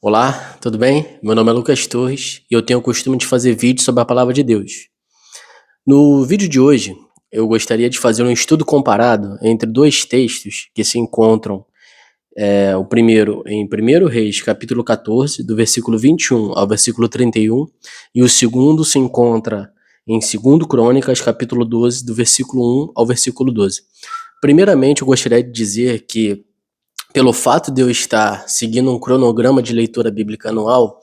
Olá, tudo bem? Meu nome é Lucas Torres e eu tenho o costume de fazer vídeos sobre a palavra de Deus. No vídeo de hoje, eu gostaria de fazer um estudo comparado entre dois textos que se encontram, o primeiro em 1 Reis, capítulo 14, do versículo 21 ao versículo 31, e o segundo se encontra em 2 Crônicas, capítulo 12, do versículo 1 ao versículo 12. Primeiramente, eu gostaria de dizer que, pelo fato de eu estar seguindo um cronograma de leitura bíblica anual,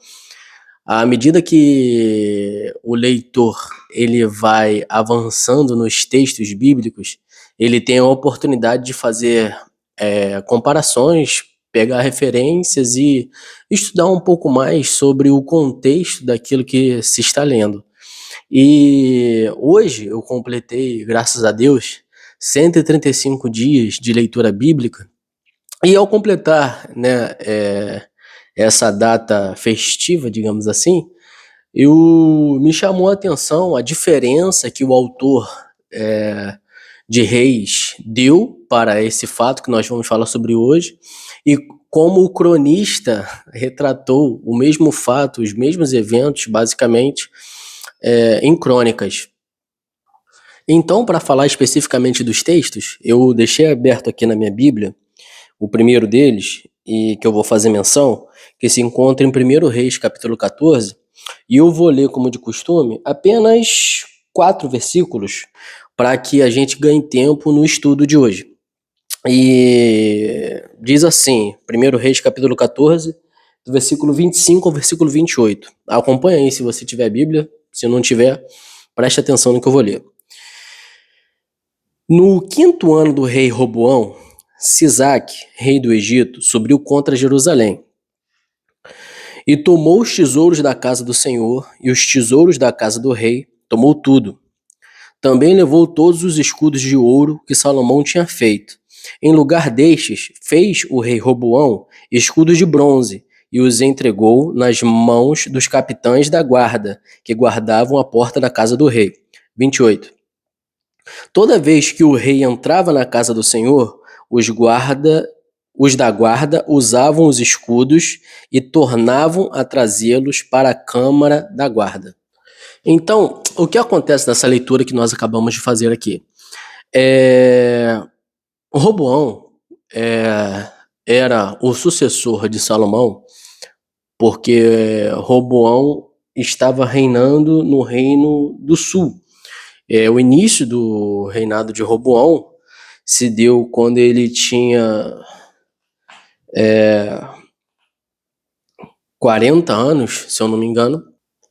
à medida que o leitor ele vai avançando nos textos bíblicos, ele tem a oportunidade de fazer comparações, pegar referências e estudar um pouco mais sobre o contexto daquilo que se está lendo. E hoje eu completei, graças a Deus, 135 dias de leitura bíblica, e ao completar, né, essa data festiva, digamos assim, me chamou a atenção a diferença que o autor de Reis deu para esse fato que nós vamos falar sobre hoje, e como o cronista retratou o mesmo fato, os mesmos eventos, basicamente, em crônicas. Então, para falar especificamente dos textos, eu deixei aberto aqui na minha Bíblia o primeiro deles, e que eu vou fazer menção, que se encontra em 1 Reis, capítulo 14, e eu vou ler, como de costume, apenas 4 versículos, para que a gente ganhe tempo no estudo de hoje. E diz assim, 1 Reis, capítulo 14, do versículo 25 ao versículo 28. Acompanha aí se você tiver a Bíblia, se não tiver, preste atenção no que eu vou ler. No 5º ano do rei Roboão, Sisaque, rei do Egito, subiu contra Jerusalém e tomou os tesouros da casa do Senhor e os tesouros da casa do rei, tomou tudo. Também levou todos os escudos de ouro que Salomão tinha feito. Em lugar destes, fez o rei Roboão escudos de bronze e os entregou nas mãos dos capitães da guarda, que guardavam a porta da casa do rei. 28. Toda vez que o rei entrava na casa do Senhor, os da guarda usavam os escudos e tornavam a trazê-los para a câmara da guarda. Então, o que acontece nessa leitura que nós acabamos de fazer aqui? Roboão era o sucessor de Salomão, porque Roboão estava reinando no reino do sul. O início do reinado de Roboão se deu quando ele tinha 40 anos, se eu não me engano.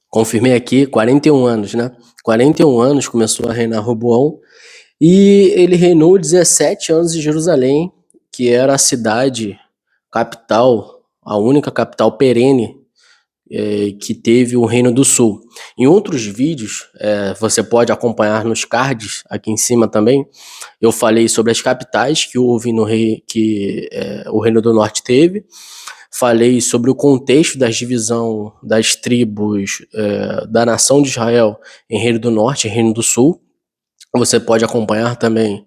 Confirmei aqui, 41 anos, né? 41 anos começou a reinar Roboão, e ele reinou 17 anos em Jerusalém, que era a cidade capital, a única capital perene que teve o Reino do Sul. Em outros vídeos, você pode acompanhar nos cards aqui em cima também, eu falei sobre as capitais que houve que o Reino do Norte teve. Falei sobre o contexto da divisão das tribos da nação de Israel em Reino do Norte e Reino do Sul. Você pode acompanhar também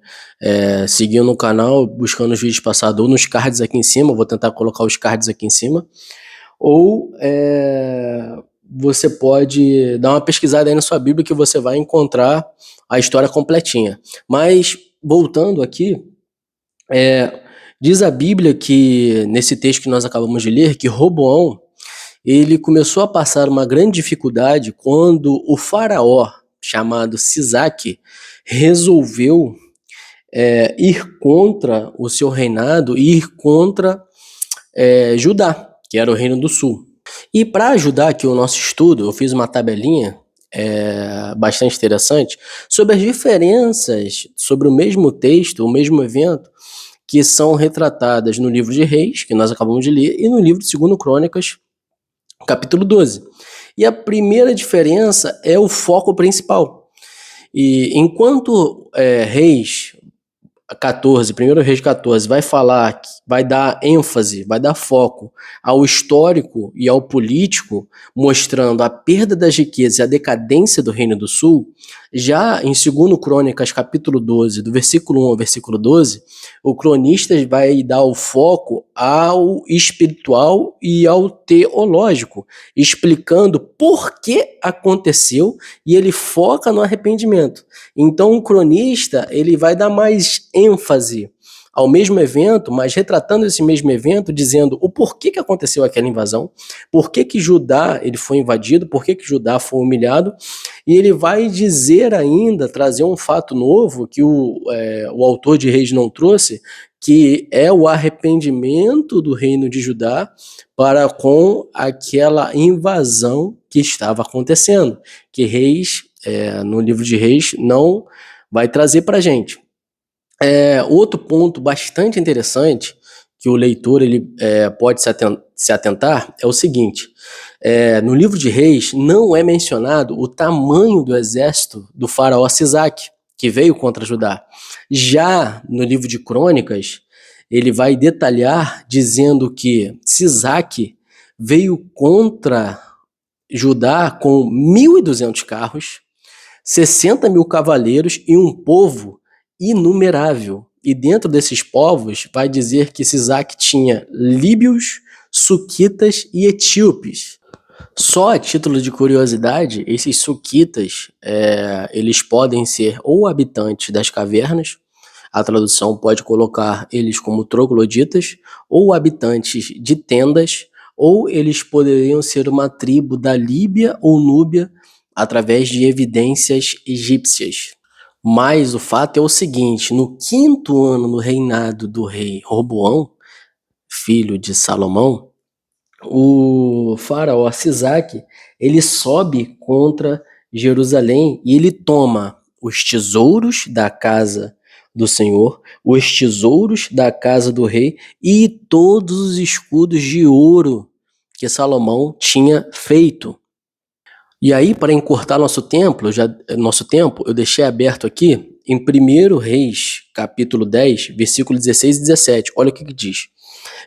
seguindo o canal, buscando os vídeos passados ou nos cards aqui em cima. Eu vou tentar colocar os cards aqui em cima. Ou você pode dar uma pesquisada aí na sua Bíblia, que você vai encontrar a história completinha. Mas, voltando aqui, diz a Bíblia que, nesse texto que nós acabamos de ler, que Roboão, ele começou a passar uma grande dificuldade quando o faraó, chamado Sisaque, resolveu ir contra o seu reinado e ir contra Judá, que era o Reino do Sul. E para ajudar aqui o nosso estudo, eu fiz uma tabelinha bastante interessante sobre as diferenças sobre o mesmo texto, o mesmo evento, que são retratadas no livro de Reis, que nós acabamos de ler, e no livro de 2 Crônicas, capítulo 12. E a primeira diferença é o foco principal. E enquanto Reis 14, 1 Reis 14, vai falar, vai dar ênfase, vai dar foco ao histórico e ao político, mostrando a perda das riquezas e a decadência do Reino do Sul, já em 2 Crônicas, capítulo 12, do versículo 1 ao versículo 12, o cronista vai dar o foco ao espiritual e ao teológico, explicando por que aconteceu, e ele foca no arrependimento. Então o cronista ele vai dar mais ênfase ao mesmo evento, mas retratando esse mesmo evento, dizendo o porquê que aconteceu aquela invasão, por que Judá ele foi invadido, por que Judá foi humilhado, e ele vai dizer ainda, trazer um fato novo que o autor de Reis não trouxe, que é o arrependimento do reino de Judá para com aquela invasão que estava acontecendo, que Reis, no livro de Reis, não vai trazer para a gente. Outro ponto bastante interessante que o leitor ele pode se atentar é o seguinte: no livro de Reis não é mencionado o tamanho do exército do faraó Sisaque, que veio contra Judá. Já no livro de Crônicas, ele vai detalhar dizendo que Sisaque veio contra Judá com 1.200 carros, 60 mil cavaleiros e um povo inumerável. E dentro desses povos vai dizer que Sisaque tinha líbios, suquitas e etíopes. Só a título de curiosidade, esses suquitas, eles podem ser ou habitantes das cavernas, a tradução pode colocar eles como trogloditas, ou habitantes de tendas, ou eles poderiam ser uma tribo da Líbia ou Núbia, através de evidências egípcias. Mas o fato é o seguinte: no 5º ano do reinado do rei Roboão, filho de Salomão, o faraó Sisaque, ele sobe contra Jerusalém e ele toma os tesouros da casa do Senhor, os tesouros da casa do rei e todos os escudos de ouro que Salomão tinha feito. E aí, para encurtar nosso tempo, eu deixei aberto aqui em 1 Reis, capítulo 10, versículo 16 e 17. Olha o que diz.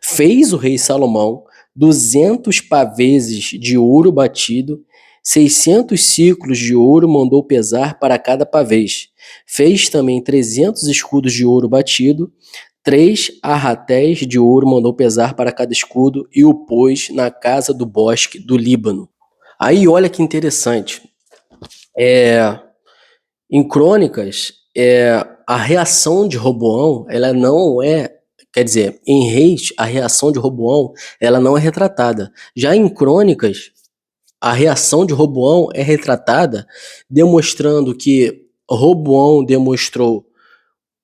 Fez o rei Salomão 200 paveses de ouro batido, 600 siclos de ouro mandou pesar para cada pavês. Fez também 300 escudos de ouro batido, 3 arratéis de ouro mandou pesar para cada escudo e o pôs na casa do bosque do Líbano. Aí olha que interessante, em Crônicas, a reação de Roboão, ela não quer dizer, em Reis, a reação de Roboão, ela não é retratada. Já em Crônicas, a reação de Roboão é retratada, demonstrando que Roboão demonstrou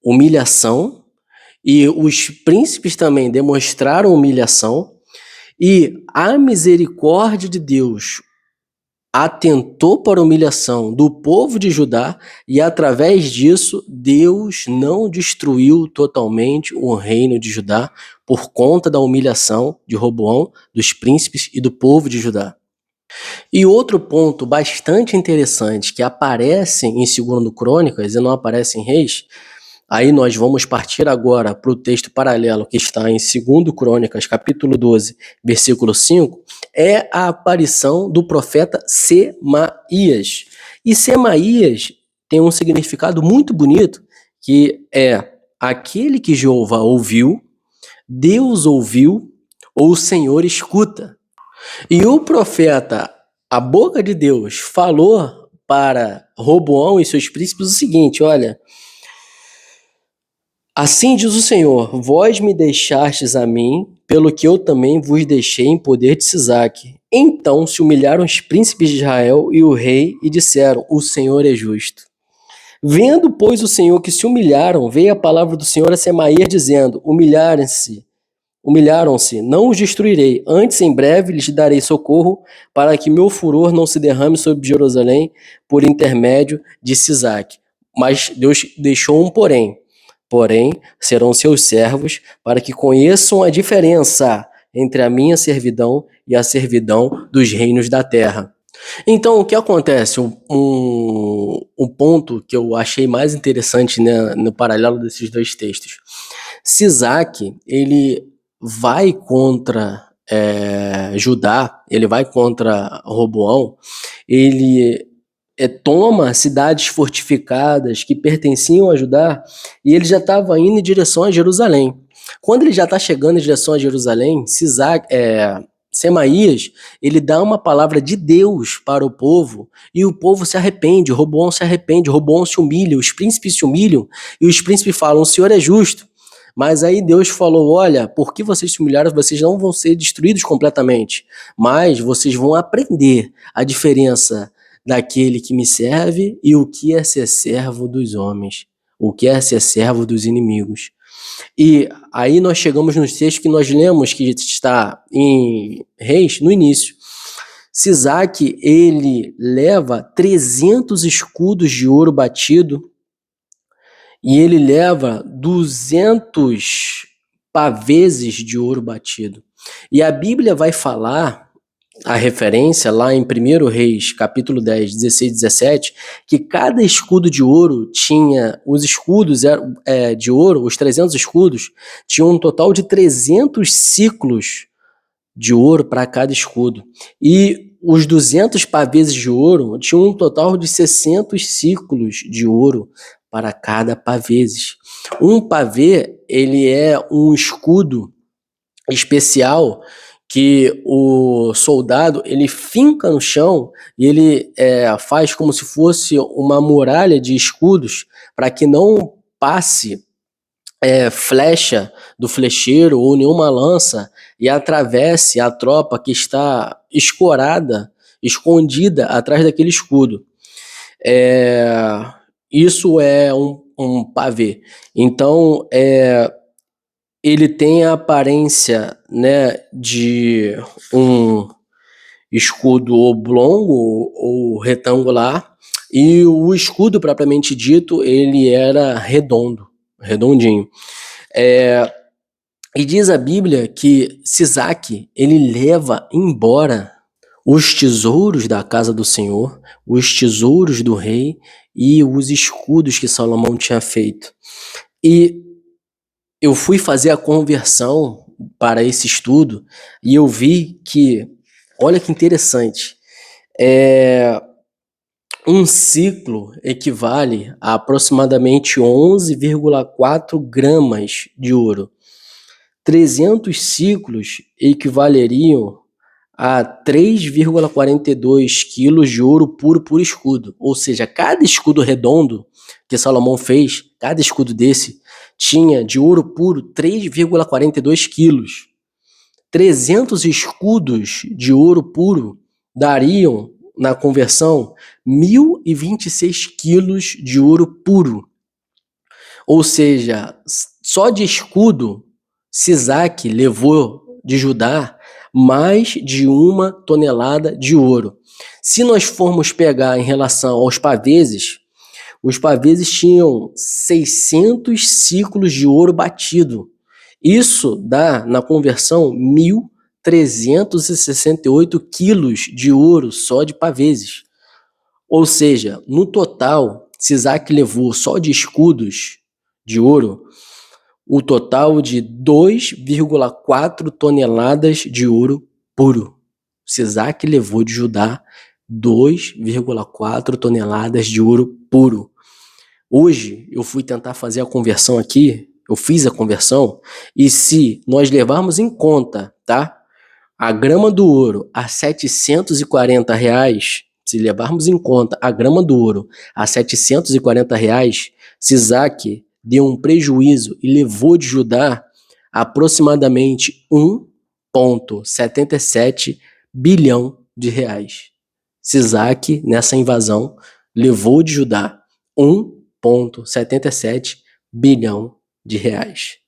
humilhação, e os príncipes também demonstraram humilhação, e a misericórdia de Deus atentou para a humilhação do povo de Judá e, através disso, Deus não destruiu totalmente o reino de Judá por conta da humilhação de Roboão, dos príncipes e do povo de Judá. E outro ponto bastante interessante que aparece em 2 Crônicas e não aparece em Reis, aí nós vamos partir agora para o texto paralelo que está em 2 Crônicas, capítulo 12, versículo 5, é a aparição do profeta Semaías. E Semaías tem um significado muito bonito, que é aquele que Jeová ouviu, Deus ouviu, ou o Senhor escuta. E o profeta, a boca de Deus, falou para Roboão e seus príncipes o seguinte: olha, assim diz o Senhor, vós me deixastes a mim, pelo que eu também vos deixei em poder de Sisaque. Então se humilharam os príncipes de Israel e o rei, e disseram, o Senhor é justo. Vendo, pois, o Senhor que se humilharam, veio a palavra do Senhor a Semaías, dizendo, humilharam-se, não os destruirei, antes em breve lhes darei socorro, para que meu furor não se derrame sobre Jerusalém, por intermédio de Sisaque. Mas Deus deixou um porém serão seus servos, para que conheçam a diferença entre a minha servidão e a servidão dos reinos da terra. Então, o que acontece? Um ponto que eu achei mais interessante, né, no paralelo desses dois textos. Sisaque, ele vai contra Judá, ele vai contra Roboão, ele toma cidades fortificadas que pertenciam a Judá e ele já estava indo em direção a Jerusalém. Quando ele já está chegando em direção a Jerusalém, Semaías, ele dá uma palavra de Deus para o povo e o povo se arrepende, Roboão se arrepende, Roboão se humilha, os príncipes se humilham e os príncipes falam: o Senhor é justo. Mas aí Deus falou: olha, porque vocês se humilharam, vocês não vão ser destruídos completamente, mas vocês vão aprender a diferença daquele que me serve e o que é ser servo dos homens, o que é ser servo dos inimigos. E aí nós chegamos nos textos que nós lemos, que está em Reis, no início. Sisaque, ele leva 300 escudos de ouro batido e ele leva 200 paveses de ouro batido. E a Bíblia vai falar, a referência lá em 1 Reis, capítulo 10, 16 e 17, que cada escudo de ouro tinha, os escudos de ouro, os 300 escudos, tinham um total de 300 ciclos de ouro para cada escudo. E os 200 paveses de ouro tinham um total de 600 ciclos de ouro para cada paveses. Um pavê, ele é um escudo especial que o soldado ele finca no chão e ele faz como se fosse uma muralha de escudos para que não passe flecha do flecheiro ou nenhuma lança e atravesse a tropa que está escorada, escondida atrás daquele escudo. Isso é um pavê. Então, ele tem a aparência, né, de um escudo oblongo ou retangular, e o escudo propriamente dito, ele era redondo, redondinho. E diz a Bíblia que Sisaque, ele leva embora os tesouros da casa do Senhor, os tesouros do rei e os escudos que Salomão tinha feito. E eu fui fazer a conversão para esse estudo e eu vi que, olha que interessante, um ciclo equivale a aproximadamente 11,4 gramas de ouro. 300 ciclos equivaleriam a 3,42 quilos de ouro puro por escudo. Ou seja, cada escudo redondo que Salomão fez, cada escudo desse, tinha de ouro puro 3,42 quilos. 300 escudos de ouro puro dariam, na conversão, 1.026 quilos de ouro puro. Ou seja, só de escudo, Sisaque levou de Judá mais de 1 tonelada de ouro. Se nós formos pegar em relação aos paveses, os paveses tinham 600 ciclos de ouro batido. Isso dá, na conversão, 1.368 quilos de ouro só de paveses. Ou seja, no total, Sisaque levou só de escudos de ouro o total de 2,4 toneladas de ouro puro. Sisaque levou de Judá 2,4 toneladas de ouro puro. Hoje eu fui tentar fazer a conversão aqui, eu fiz a conversão, e se nós levarmos em conta, tá, a grama do ouro a R$740, se levarmos em conta a grama do ouro a R$740, Sisaque deu um prejuízo e levou de Judá aproximadamente 1,77 bilhão de reais. Sisaque, nessa invasão, levou de Judá 1,77 bilhão de reais.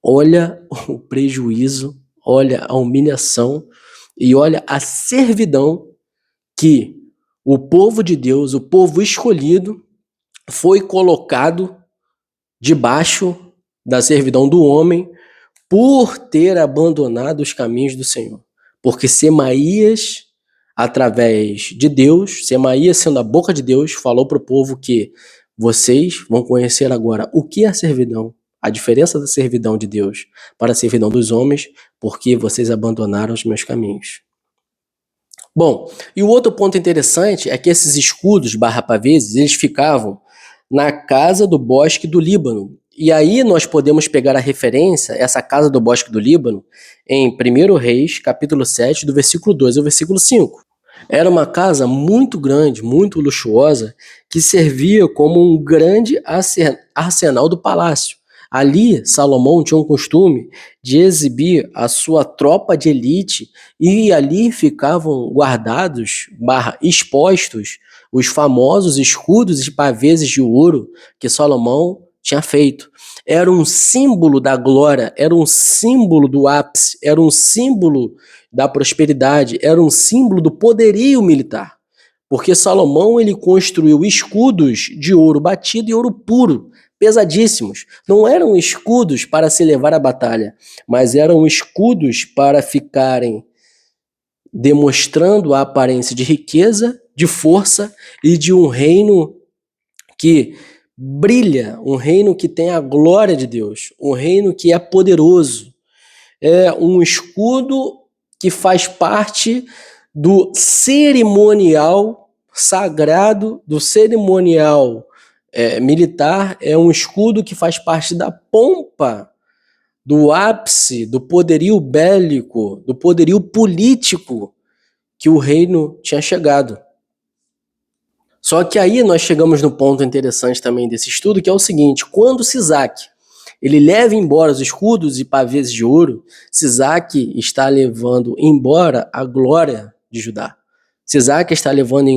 Olha o prejuízo, olha a humilhação e olha a servidão que o povo de Deus, o povo escolhido, foi colocado debaixo da servidão do homem por ter abandonado os caminhos do Senhor. Porque Semaías através de Deus, Semaías, sendo a boca de Deus, falou para o povo que vocês vão conhecer agora o que é a servidão, a diferença da servidão de Deus para a servidão dos homens, porque vocês abandonaram os meus caminhos. Bom, e o outro ponto interessante é que esses escudos /pavês, eles ficavam na casa do bosque do Líbano. E aí nós podemos pegar a referência, essa casa do bosque do Líbano, em 1 Reis, capítulo 7, do versículo 2 ao versículo 5. Era uma casa muito grande, muito luxuosa, que servia como um grande arsenal do palácio. Ali, Salomão tinha um costume de exibir a sua tropa de elite e ali ficavam guardados, expostos, os famosos escudos e pavês de ouro que Salomão tinha feito. Era um símbolo da glória, era um símbolo do ápice, era um símbolo da prosperidade, era um símbolo do poderio militar. Porque Salomão ele construiu escudos de ouro batido e ouro puro, pesadíssimos. Não eram escudos para se levar à batalha, mas eram escudos para ficarem demonstrando a aparência de riqueza, de força e de um reino que brilha, um reino que tem a glória de Deus, um reino que é poderoso. É um escudo que faz parte do cerimonial sagrado, do cerimonial militar, é um escudo que faz parte da pompa, do ápice, do poderio bélico, do poderio político que o reino tinha chegado. Só que aí nós chegamos no ponto interessante também desse estudo, que é o seguinte: quando Sisaque ele leva embora os escudos e pavês de ouro, Sisaque está levando embora a glória de Judá. Sisaque está levando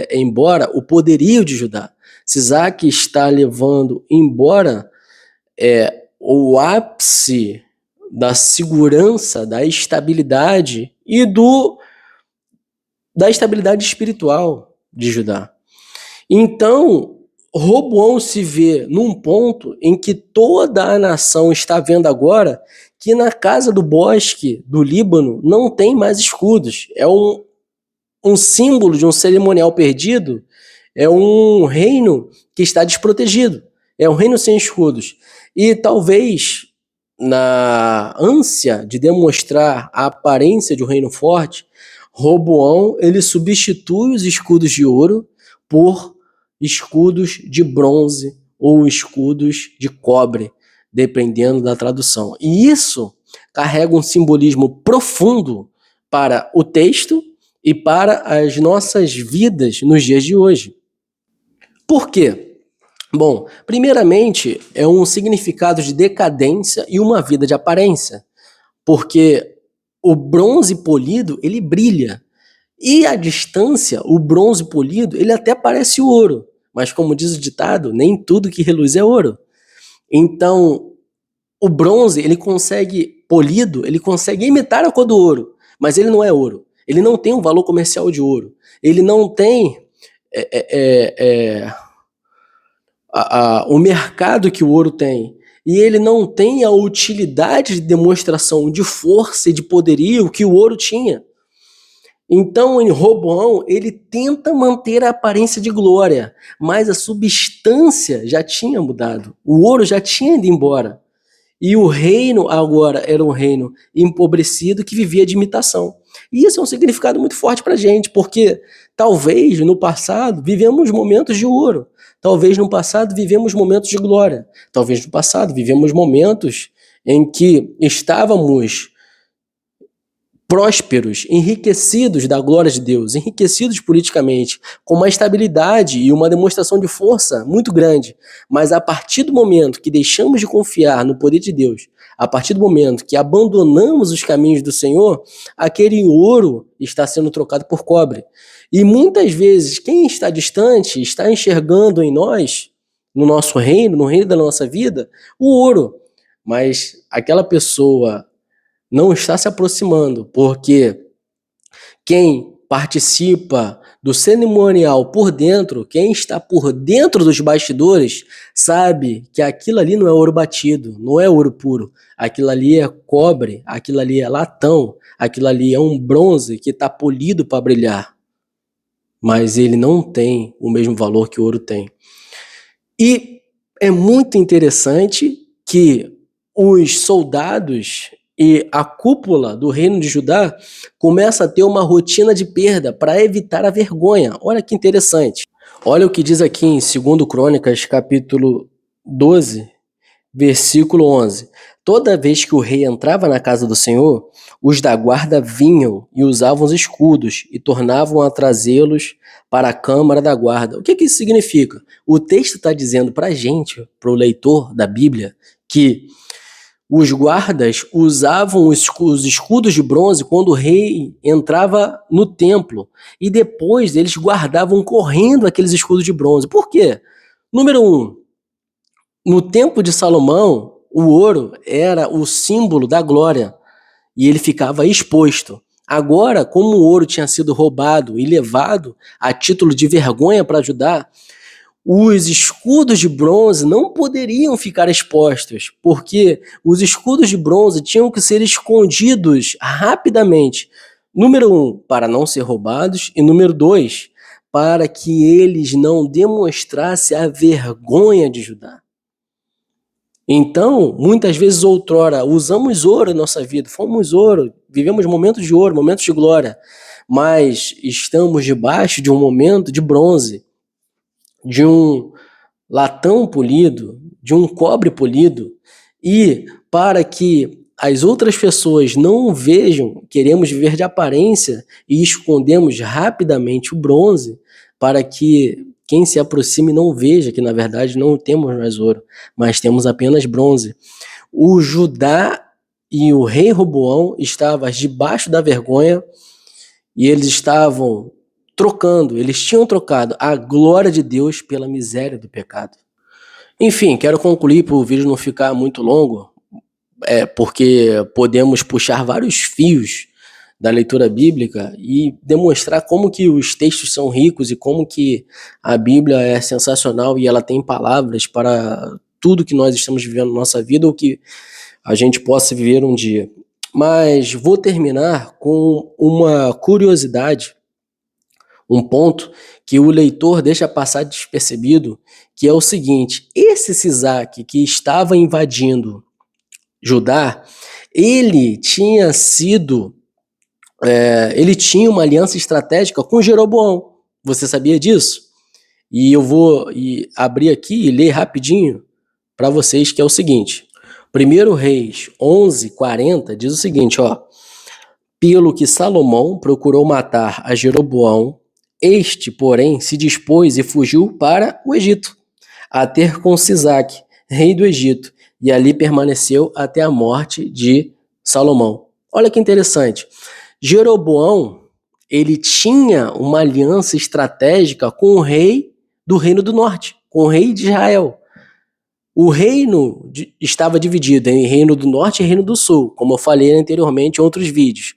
embora o poderio de Judá. Sisaque está levando embora o ápice da segurança, da estabilidade e da estabilidade espiritual de Judá. Então, Roboão se vê num ponto em que toda a nação está vendo agora que na casa do bosque do Líbano não tem mais escudos. É um símbolo de um cerimonial perdido, é um reino que está desprotegido, é um reino sem escudos. E talvez, na ânsia de demonstrar a aparência de um reino forte, Roboão ele substitui os escudos de ouro por escudos de bronze ou escudos de cobre, dependendo da tradução. E isso carrega um simbolismo profundo para o texto e para as nossas vidas nos dias de hoje. Por quê? Bom, primeiramente, é um significado de decadência e uma vida de aparência, porque o bronze polido, ele brilha. E à distância, o bronze polido, ele até parece ouro, mas como diz o ditado, nem tudo que reluz é ouro. Então, o bronze, ele consegue, polido, ele consegue imitar a cor do ouro, mas ele não é ouro. Ele não tem um valor comercial de ouro. Ele não tem o mercado que o ouro tem. E ele não tem a utilidade de demonstração de força e de poderio que o ouro tinha. Então, em Roboão, ele tenta manter a aparência de glória, mas a substância já tinha mudado. O ouro já tinha ido embora. E o reino agora era um reino empobrecido que vivia de imitação. E isso é um significado muito forte para a gente, porque talvez no passado vivemos momentos de ouro, talvez no passado vivemos momentos de glória, talvez no passado vivemos momentos em que estávamos prósperos, enriquecidos da glória de Deus, enriquecidos politicamente, com uma estabilidade e uma demonstração de força muito grande. Mas a partir do momento que deixamos de confiar no poder de Deus, a partir do momento que abandonamos os caminhos do Senhor, aquele ouro está sendo trocado por cobre. E muitas vezes quem está distante está enxergando em nós, no nosso reino, no reino da nossa vida, o ouro. Mas aquela pessoa não está se aproximando, porque quem participa do cerimonial por dentro, quem está por dentro dos bastidores, sabe que aquilo ali não é ouro batido, não é ouro puro. Aquilo ali é cobre, aquilo ali é latão, aquilo ali é um bronze que está polido para brilhar. Mas ele não tem o mesmo valor que o ouro tem. E é muito interessante que os soldados e a cúpula do reino de Judá começa a ter uma rotina de perda para evitar a vergonha. Olha que interessante. Olha o que diz aqui em 2 Crônicas, capítulo 12, versículo 11. Toda vez que o rei entrava na casa do Senhor, os da guarda vinham e usavam os escudos e tornavam a trazê-los para a câmara da guarda. O que isso significa? O texto está dizendo para a gente, para o leitor da Bíblia, que os guardas usavam os escudos de bronze quando o rei entrava no templo. E depois eles guardavam correndo aqueles escudos de bronze. Por quê? Número 1. No tempo de Salomão, o ouro era o símbolo da glória e ele ficava exposto. Agora, como o ouro tinha sido roubado e levado a título de vergonha para Judá, os escudos de bronze não poderiam ficar expostos, porque os escudos de bronze tinham que ser escondidos rapidamente. Número 1, para não ser roubados, e número 2, para que eles não demonstrassem a vergonha de Judá. Então, muitas vezes outrora, usamos ouro na nossa vida, fomos ouro, vivemos momentos de ouro, momentos de glória, mas estamos debaixo de um momento de bronze, de um latão polido, de um cobre polido, e para que as outras pessoas não vejam, queremos viver de aparência e escondemos rapidamente o bronze para que quem se aproxime não veja que na verdade não temos mais ouro, mas temos apenas bronze. O Judá e o rei Roboão estavam debaixo da vergonha e eles estavam eles tinham trocado a glória de Deus pela miséria do pecado. Enfim, quero concluir para o vídeo não ficar muito longo, porque podemos puxar vários fios da leitura bíblica e demonstrar como que os textos são ricos e como que a Bíblia é sensacional e ela tem palavras para tudo que nós estamos vivendo na nossa vida ou que a gente possa viver um dia. Mas vou terminar com uma curiosidade, um ponto que o leitor deixa passar despercebido, que é o seguinte: esse Sisaque que estava invadindo Judá, ele tinha uma aliança estratégica com Jeroboão. Você sabia disso? E eu vou abrir aqui e ler rapidinho para vocês, que é o seguinte. 1 Reis 11:40 diz o seguinte, pelo que Salomão procurou matar a Jeroboão, este, porém, se dispôs e fugiu para o Egito, a ter com Sisaque, rei do Egito, e ali permaneceu até a morte de Salomão. Olha que interessante. Jeroboão, ele tinha uma aliança estratégica com o rei do Reino do Norte, com o rei de Israel. O reino estava dividido em Reino do Norte e Reino do Sul, como eu falei anteriormente em outros vídeos.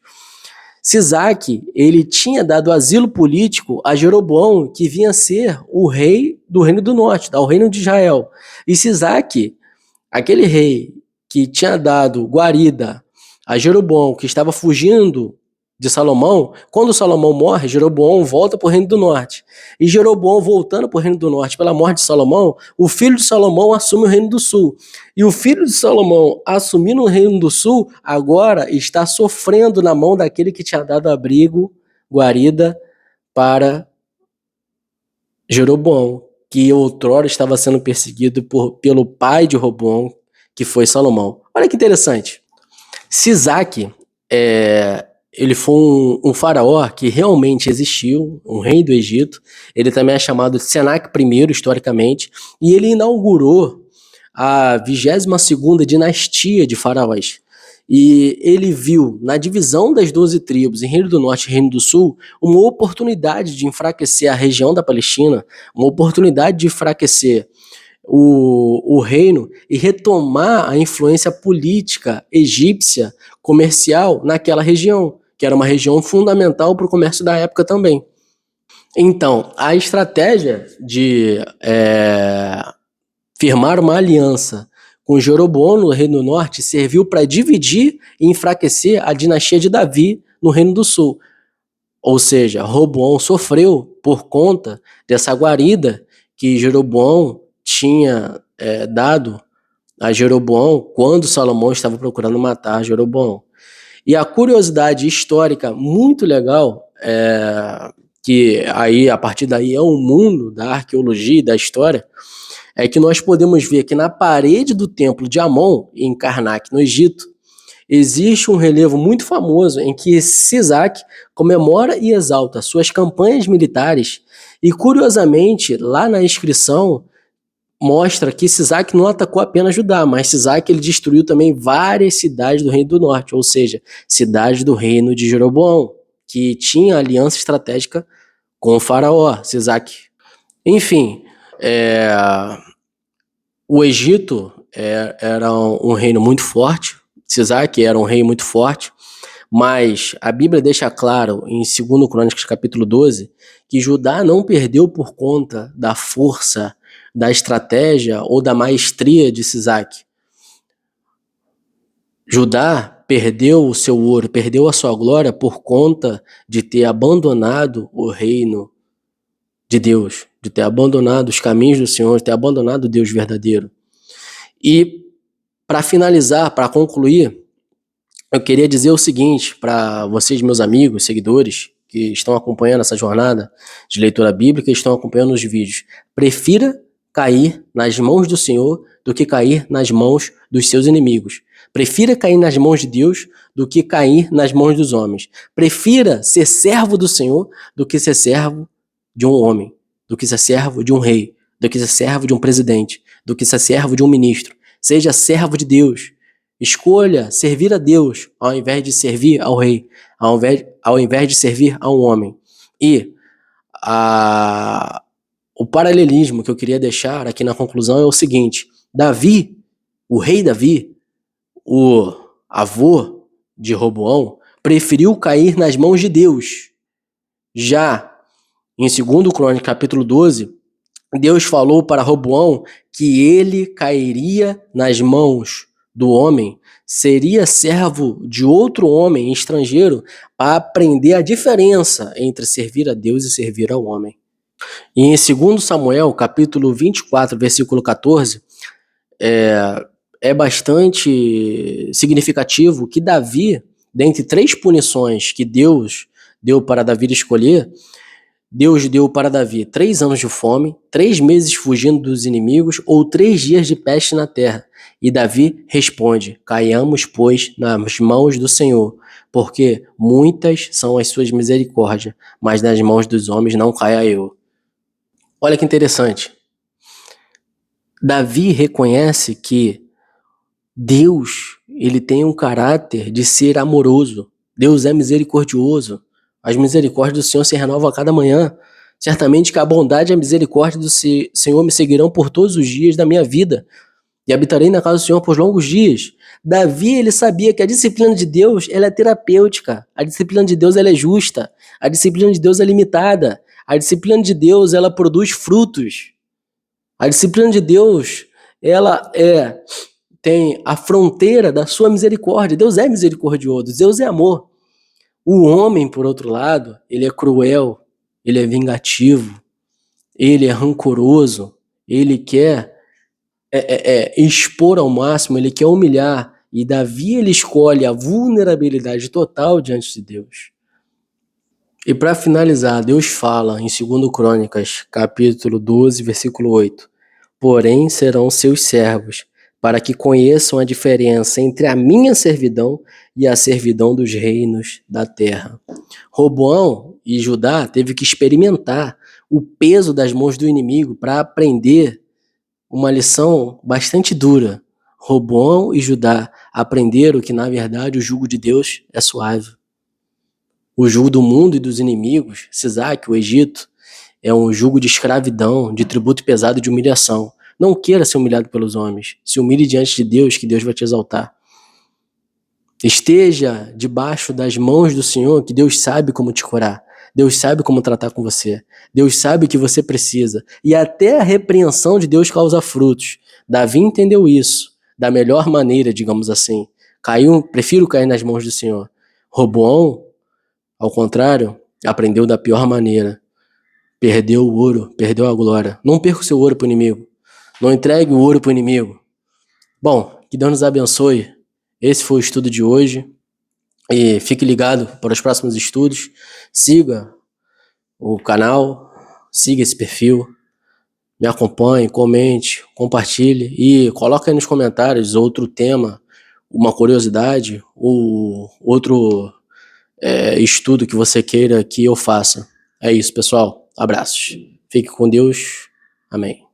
Sisaque, ele tinha dado asilo político a Jeroboão, que vinha ser o rei do Reino do Norte, ao Reino de Israel. E Sisaque, aquele rei que tinha dado guarida a Jeroboão, que estava fugindo de Salomão, quando Salomão morre, Jeroboão volta para o Reino do Norte. E Jeroboão voltando para o Reino do Norte pela morte de Salomão, o filho de Salomão assume o Reino do Sul. E o filho de Salomão, assumindo o Reino do Sul, agora está sofrendo na mão daquele que tinha dado abrigo, guarida, para Jeroboão, que outrora estava sendo perseguido pelo pai de Roboão, que foi Salomão. Olha que interessante. Sisaque, ele foi um faraó que realmente existiu, um rei do Egito. Ele também é chamado de Senac I, historicamente, e ele inaugurou a 22ª dinastia de faraós. E ele viu na divisão das 12 tribos em Reino do Norte e Reino do Sul uma oportunidade de enfraquecer a região da Palestina, uma oportunidade de enfraquecer o reino e retomar a influência política egípcia comercial naquela região, que era uma região fundamental para o comércio da época também. Então, a estratégia de firmar uma aliança com Jeroboão no Reino do Norte serviu para dividir e enfraquecer a dinastia de Davi no Reino do Sul. Ou seja, Roboão sofreu por conta dessa guarida que Jeroboão tinha dado a Jeroboão quando Salomão estava procurando matar Jeroboão. E a curiosidade histórica muito legal, que aí a partir daí é um mundo da arqueologia e da história, é que nós podemos ver que na parede do templo de Amon, em Karnak, no Egito, existe um relevo muito famoso em que Sisaque comemora e exalta suas campanhas militares e, curiosamente, lá na inscrição mostra que Sisaque não atacou apenas Judá, mas Sisaque ele destruiu também várias cidades do Reino do Norte, ou seja, cidades do reino de Jeroboão, que tinha aliança estratégica com o faraó, Sisaque. Enfim, o Egito era um reino muito forte, Sisaque era um rei muito forte, mas a Bíblia deixa claro em 2 Crônicas capítulo 12 que Judá não perdeu por conta da força, da estratégia ou da maestria de Sisaque. Judá perdeu o seu ouro, perdeu a sua glória por conta de ter abandonado o reino de Deus, de ter abandonado os caminhos do Senhor, de ter abandonado o Deus verdadeiro. E para finalizar, para concluir, eu queria dizer o seguinte para vocês, meus amigos, seguidores, que estão acompanhando essa jornada de leitura bíblica e estão acompanhando os vídeos. Prefira cair nas mãos do Senhor do que cair nas mãos dos seus inimigos. Prefira cair nas mãos de Deus do que cair nas mãos dos homens. Prefira ser servo do Senhor do que ser servo de um homem, do que ser servo de um rei, do que ser servo de um presidente, do que ser servo de um ministro. Seja servo de Deus. Escolha servir a Deus ao invés de servir ao rei, ao invés de servir a um homem. E o paralelismo que eu queria deixar aqui na conclusão é o seguinte: Davi, o rei Davi, o avô de Roboão, preferiu cair nas mãos de Deus. Já em 2 Crônicas capítulo 12, Deus falou para Roboão que ele cairia nas mãos do homem, seria servo de outro homem estrangeiro para aprender a diferença entre servir a Deus e servir ao homem. E em 2 Samuel, capítulo 24, versículo 14, é bastante significativo que Davi, dentre 3 punições que Deus deu para Davi escolher, Deus deu para Davi 3 anos de fome, 3 meses fugindo dos inimigos ou 3 dias de peste na terra. E Davi responde: caiamos, pois, nas mãos do Senhor, porque muitas são as suas misericórdias, mas nas mãos dos homens não caia eu. Olha que interessante. Davi reconhece que Deus, ele tem um caráter de ser amoroso. Deus é misericordioso. As misericórdias do Senhor se renovam a cada manhã. Certamente que a bondade e a misericórdia do Senhor me seguirão por todos os dias da minha vida. E habitarei na casa do Senhor por longos dias. Davi, ele sabia que a disciplina de Deus, ela é terapêutica. A disciplina de Deus, ela é justa. A disciplina de Deus é limitada. A disciplina de Deus, ela produz frutos. A disciplina de Deus, ela tem a fronteira da sua misericórdia. Deus é misericordioso, Deus é amor. O homem, por outro lado, ele é cruel, ele é vingativo, ele é rancoroso, ele quer expor ao máximo, ele quer humilhar. E Davi, ele escolhe a vulnerabilidade total diante de Deus. E para finalizar, Deus fala em 2 Crônicas, capítulo 12, versículo 8. Porém serão seus servos, para que conheçam a diferença entre a minha servidão e a servidão dos reinos da terra. Roboão e Judá teve que experimentar o peso das mãos do inimigo para aprender uma lição bastante dura. Roboão e Judá aprenderam que, na verdade, o jugo de Deus é suave. O jugo do mundo e dos inimigos, Sisaque, o Egito, é um jugo de escravidão, de tributo pesado e de humilhação. Não queira ser humilhado pelos homens. Se humilhe diante de Deus, que Deus vai te exaltar. Esteja debaixo das mãos do Senhor, que Deus sabe como te curar. Deus sabe como tratar com você. Deus sabe o que você precisa. E até a repreensão de Deus causa frutos. Davi entendeu isso da melhor maneira, digamos assim. Prefiro cair nas mãos do Senhor. Roboão, ao contrário, aprendeu da pior maneira. Perdeu o ouro, perdeu a glória. Não perca o seu ouro pro inimigo. Não entregue o ouro pro inimigo. Bom, que Deus nos abençoe. Esse foi o estudo de hoje. E fique ligado para os próximos estudos. Siga o canal, siga esse perfil, me acompanhe, comente, compartilhe e coloque aí nos comentários outro tema, uma curiosidade ou outro estudo que você queira que eu faça. É isso, pessoal. Abraços. Fique com Deus. Amém.